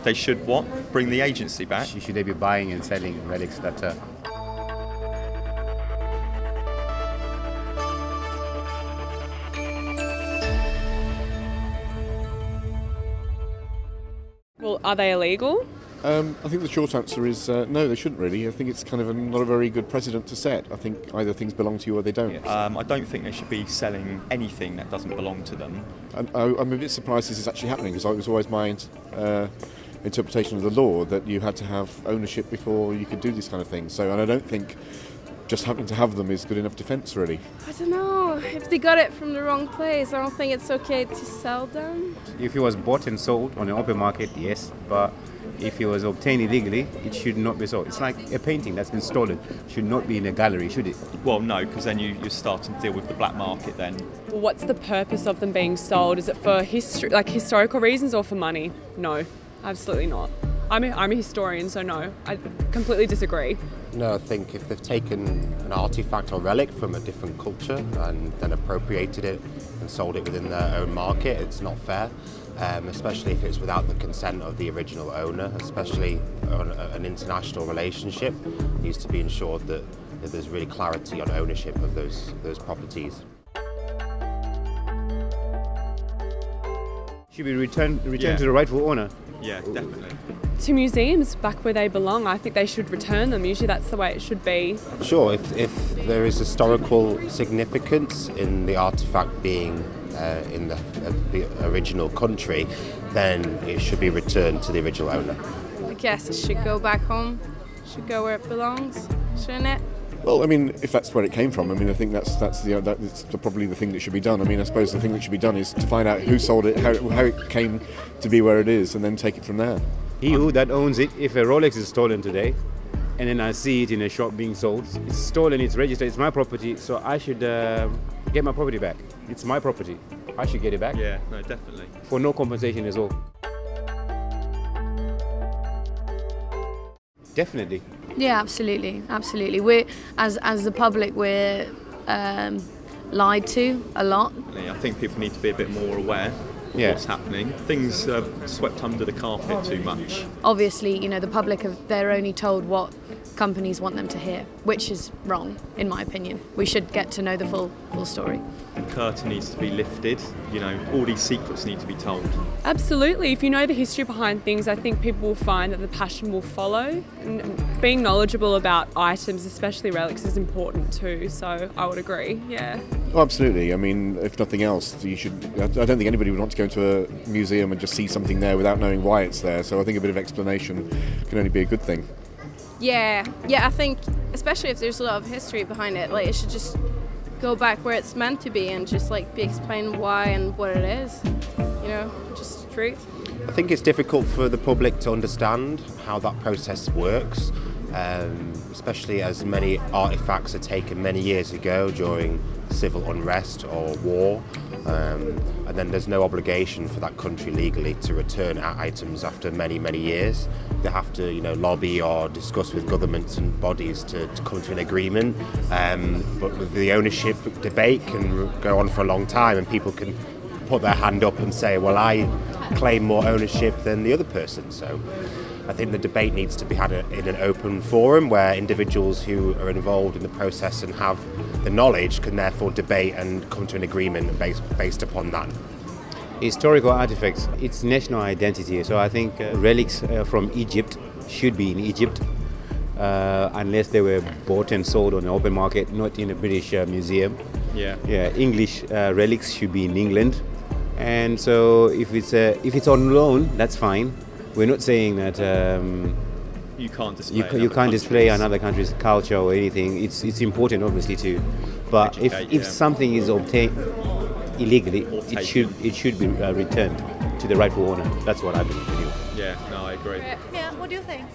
They should what? Bring the agency back? Should they be buying and selling relics that Well, are they illegal? I think the short answer is no, they shouldn't really. I think it's kind of not a very good precedent to set. I think either things belong to you or they don't. I don't think they should be selling anything that doesn't belong to them. And I'm a bit surprised this is actually happening, because it was always my interpretation of the law that you had to have ownership before you could do this kind of thing. So, and I don't think just having to have them is good enough defence, really. I don't know. If they got it from the wrong place, I don't think it's okay to sell them. if it was bought and sold on the open market, yes, but if it was obtained illegally, it should not be sold. It's like a painting that's been stolen. It should not be in a gallery, should it? Well, no, because then you're starting to deal with the black market then. Well, what's the purpose of them being sold? Is it for historical reasons or for money? No, absolutely not. I'm a historian, so no, I completely disagree. No, I think if they've taken an artifact or relic from a different culture and then appropriated it and sold it within their own market, it's not fair. Especially if it's without the consent of the original owner, especially on an international relationship, it needs to be ensured that there's really clarity on ownership of those properties. Should be returned to the rightful owner. Yeah, definitely. To museums, back where they belong, I think they should return them. Usually that's the way it should be. Sure, if there is historical significance in the artifact being in the original country, then it should be returned to the original owner. I guess it should go back home, should go where it belongs, shouldn't it? Well, I mean, if that's where it came from, I mean, I think that's probably the thing that should be done. I mean, I suppose the thing that should be done is to find out who sold it, how it came to be where it is, and then take it from there. He who that owns it, if a Rolex is stolen today, and then I see it in a shop being sold, it's stolen, it's registered, it's my property, so I should get my property back. It's my property. I should get it back. Yeah, no, definitely. For no compensation as well. Definitely. Yeah, absolutely, absolutely. We're as the public, we're lied to a lot. I think people need to be a bit more aware of what's happening. Things are swept under the carpet too much. Obviously, you know, the public they're only told what companies want them to hear, which is wrong, in my opinion. We should get to know the full story. The curtain needs to be lifted. You know, all these secrets need to be told. Absolutely. If you know the history behind things, I think people will find that the passion will follow. And being knowledgeable about items, especially relics, is important too. So I would agree, yeah. Oh, absolutely. I mean, if nothing else, you should. I don't think anybody would want to go into a museum and just see something there without knowing why it's there. So I think a bit of explanation can only be a good thing. Yeah, I think, especially if there's a lot of history behind it, like it should just go back where it's meant to be and just like be explained why and what it is, you know, just the truth. I think it's difficult for the public to understand how that process works, especially as many artifacts are taken many years ago during civil unrest or war, and then there's no obligation for that country legally to return items after many years. They have to, you know, lobby or discuss with governments and bodies to come to an agreement, but the ownership debate can go on for a long time, and people can put their hand up and say, well, I claim more ownership than the other person. So I think the debate needs to be had in an open forum where individuals who are involved in the process and have the knowledge can therefore debate and come to an agreement based upon that. Historical artifacts, it's national identity. So I think relics from Egypt should be in Egypt, unless they were bought and sold on the open market, not in a British museum. Yeah. English relics should be in England, and so if it's on loan, that's fine. We're not saying that you can't display. You can't display another country's culture or anything. It's important, obviously, too. But if something is obtained illegally, it should be returned to the rightful owner. That's what I believe. Yeah, no, I agree. Yeah, what do you think?